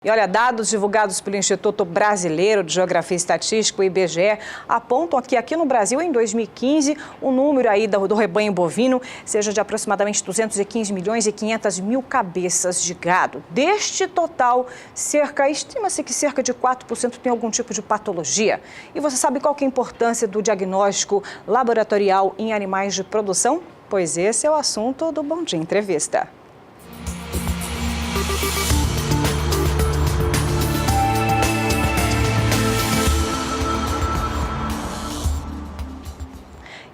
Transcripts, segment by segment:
E olha, dados divulgados pelo Instituto Brasileiro de Geografia e Estatística, o IBGE, apontam que aqui no Brasil, em 2015, o número aí do rebanho bovino seja de aproximadamente 215 milhões e 500 mil cabeças de gado. Deste total, estima-se que cerca de 4% tem algum tipo de patologia. E você sabe qual que é a importância do diagnóstico laboratorial em animais de produção? Pois esse é o assunto do Bom Dia Entrevista.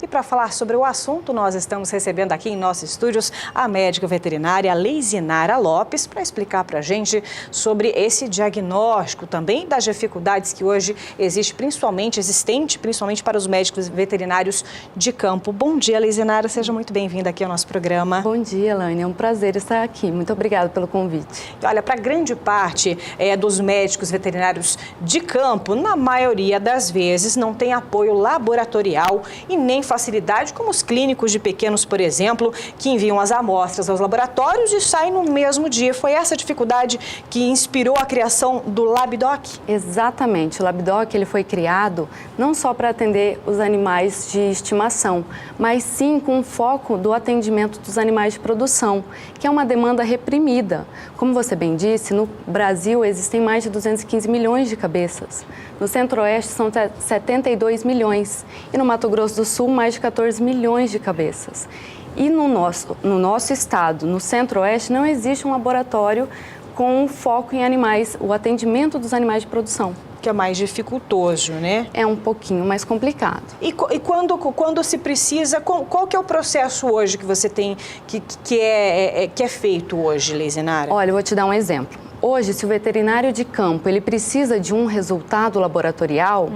E para falar sobre o assunto, nós estamos recebendo aqui em nossos estúdios a médica veterinária Leizinara Lopes para explicar para a gente sobre esse diagnóstico, também das dificuldades que hoje existem, principalmente para os médicos veterinários de campo. Bom dia, Leizinara, seja muito bem-vinda aqui ao nosso programa. Bom dia, Elaine, é um prazer estar aqui. Muito obrigada pelo convite. Olha, para grande parte dos médicos veterinários de campo, na maioria das vezes, não tem apoio laboratorial e nem facilidade, como os clínicos de pequenos, por exemplo, que enviam as amostras aos laboratórios e saem no mesmo dia. Foi essa dificuldade que inspirou a criação do LabDoc? Exatamente. O LabDoc ele foi criado não só para atender os animais de estimação, mas sim com o foco do atendimento dos animais de produção, que é uma demanda reprimida. Como você bem disse, no Brasil existem mais de 215 milhões de cabeças. No Centro-Oeste são 72 milhões e no Mato Grosso do Sul mais de 14 milhões de cabeças. E no nosso estado, no Centro-Oeste, não existe um laboratório com foco em animais, o atendimento dos animais de produção. Que é mais dificultoso, né? É um pouquinho mais complicado. E quando se precisa, qual que é o processo hoje que você tem, que é feito hoje, Leizinara? Olha, eu vou te dar um exemplo. Hoje, se o veterinário de campo ele precisa de um resultado laboratorial,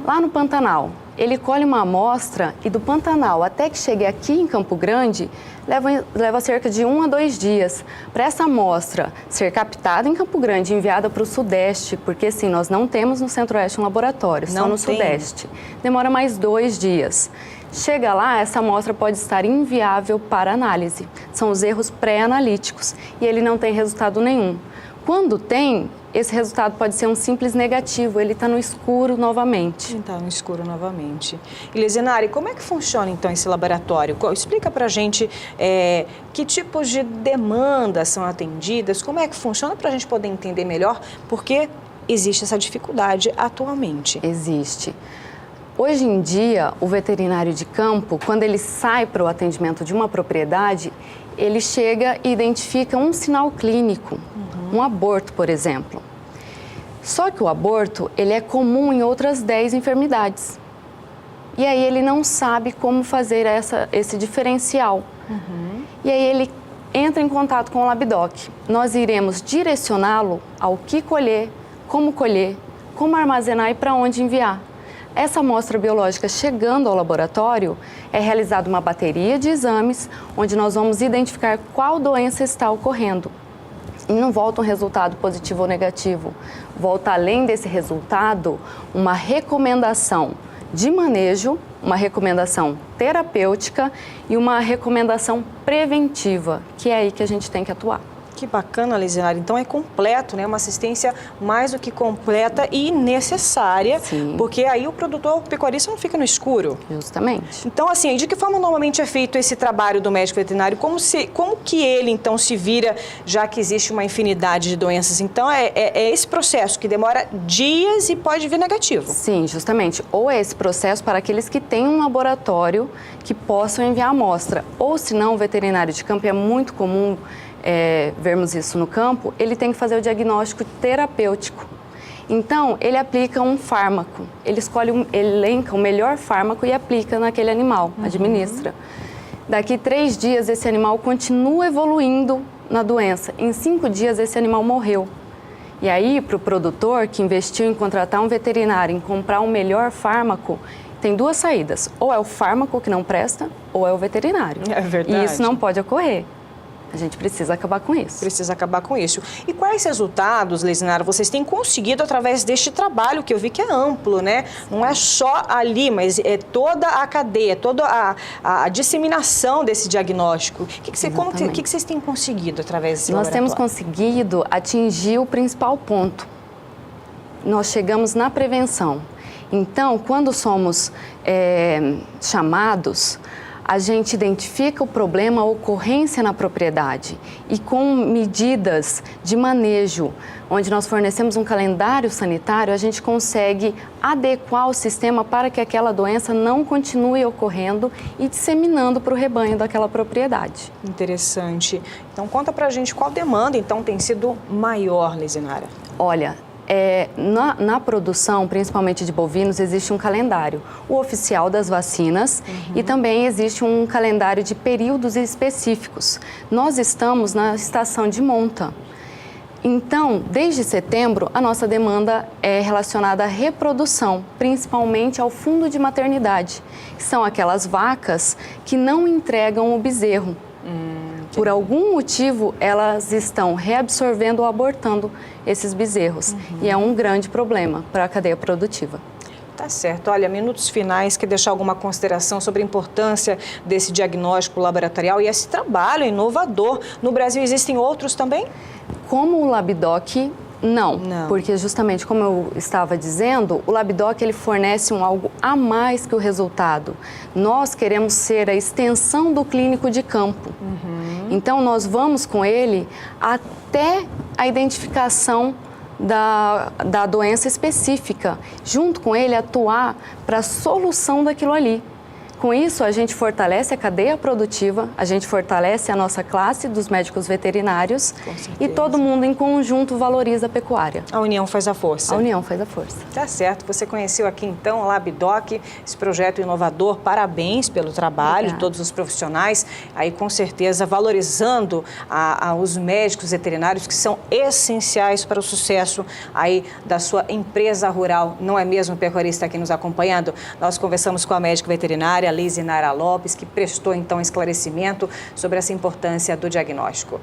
lá no Pantanal, ele colhe uma amostra e do Pantanal até que chegue aqui em Campo Grande, leva cerca de 1 a 2 dias para essa amostra ser captada em Campo Grande e enviada para o Sudeste, porque assim, nós não temos no Centro-Oeste um laboratório, só no Sudeste. Demora mais 2 dias. Chega lá, essa amostra pode estar inviável para análise. São os erros pré-analíticos e ele não tem resultado nenhum. Quando tem, esse resultado pode ser um simples negativo, ele está no escuro novamente. Está no escuro novamente. E Leizinara, como é que funciona então esse laboratório? Explica para a gente que tipos de demandas são atendidas, como é que funciona para a gente poder entender melhor, porque existe essa dificuldade atualmente. Existe. Hoje em dia, o veterinário de campo, quando ele sai para o atendimento de uma propriedade, ele chega e identifica um sinal clínico, um aborto, por exemplo. Só que o aborto, ele é comum em outras 10 enfermidades. E aí ele não sabe como fazer esse diferencial. E aí ele entra em contato com o LabDoc. Nós iremos direcioná-lo ao que colher, como armazenar e para onde enviar. Essa amostra biológica chegando ao laboratório, é realizada uma bateria de exames, onde nós vamos identificar qual doença está ocorrendo. E não volta um resultado positivo ou negativo. Volta, além desse resultado, uma recomendação de manejo, uma recomendação terapêutica e uma recomendação preventiva, que é aí que a gente tem que atuar. Que bacana, Leizinara. Então é completo, né? Uma assistência mais do que completa e necessária. Sim. Porque aí o produtor, o pecuarista não fica no escuro. Justamente. Então, assim, de que forma normalmente é feito esse trabalho do médico veterinário? Como que ele, então, se vira, já que existe uma infinidade de doenças? Então, é esse processo que demora dias e pode vir negativo. Sim, justamente. Ou é esse processo para aqueles que têm um laboratório que possam enviar a amostra. Ou, se não, o veterinário de campo é muito comum vermos isso no campo, ele tem que fazer o diagnóstico terapêutico. Então, ele aplica um fármaco, ele elenca o melhor fármaco e aplica naquele animal, administra. Daqui 3 dias, esse animal continua evoluindo na doença. Em 5 dias, esse animal morreu. E aí, para o produtor que investiu em contratar um veterinário, em comprar um melhor fármaco, tem 2 saídas. Ou é o fármaco que não presta, ou é o veterinário. É verdade. E isso não pode ocorrer. A gente precisa acabar com isso. Precisa acabar com isso. E quais resultados, Leisinara, vocês têm conseguido através deste trabalho, que eu vi que é amplo, né? Não é só ali, mas é toda a cadeia, toda a disseminação desse diagnóstico. O que vocês têm conseguido através desse laboratório? Nós temos conseguido atingir o principal ponto. Nós chegamos na prevenção. Então, quando somos chamados, a gente identifica o problema, a ocorrência na propriedade e com medidas de manejo, onde nós fornecemos um calendário sanitário, a gente consegue adequar o sistema para que aquela doença não continue ocorrendo e disseminando para o rebanho daquela propriedade. Interessante. Então, conta pra gente qual demanda, então, tem sido maior, Leisinara. Olha, na produção, principalmente de bovinos, existe um calendário, o oficial das vacinas, e também existe um calendário de períodos específicos. Nós estamos na estação de monta. Então, desde setembro, a nossa demanda é relacionada à reprodução, principalmente ao fundo de maternidade, que são aquelas vacas que não entregam o bezerro. Por algum motivo, elas estão reabsorvendo ou abortando esses bezerros. E é um grande problema para a cadeia produtiva. Tá certo. Olha, minutos finais, quer deixar alguma consideração sobre a importância desse diagnóstico laboratorial e esse trabalho inovador? No Brasil existem outros também? Como o Labidoc, não, porque justamente como eu estava dizendo, o Labidoc ele fornece algo a mais que o resultado. Nós queremos ser a extensão do clínico de campo. Então nós vamos com ele até a identificação da doença específica, junto com ele atuar para a solução daquilo ali. Com isso, a gente fortalece a cadeia produtiva, a gente fortalece a nossa classe dos médicos veterinários e todo mundo em conjunto valoriza a pecuária. A união faz a força. A união faz a força. Tá certo. Você conheceu aqui, então, o Labidoc, esse projeto inovador. Parabéns pelo trabalho de todos os profissionais. Aí, com certeza, valorizando os médicos veterinários que são essenciais para o sucesso aí da sua empresa rural. Não é mesmo, pecuarista aqui nos acompanhando? Nós conversamos com a médica veterinária, Leisinara Lopes, que prestou, então, esclarecimento sobre essa importância do diagnóstico.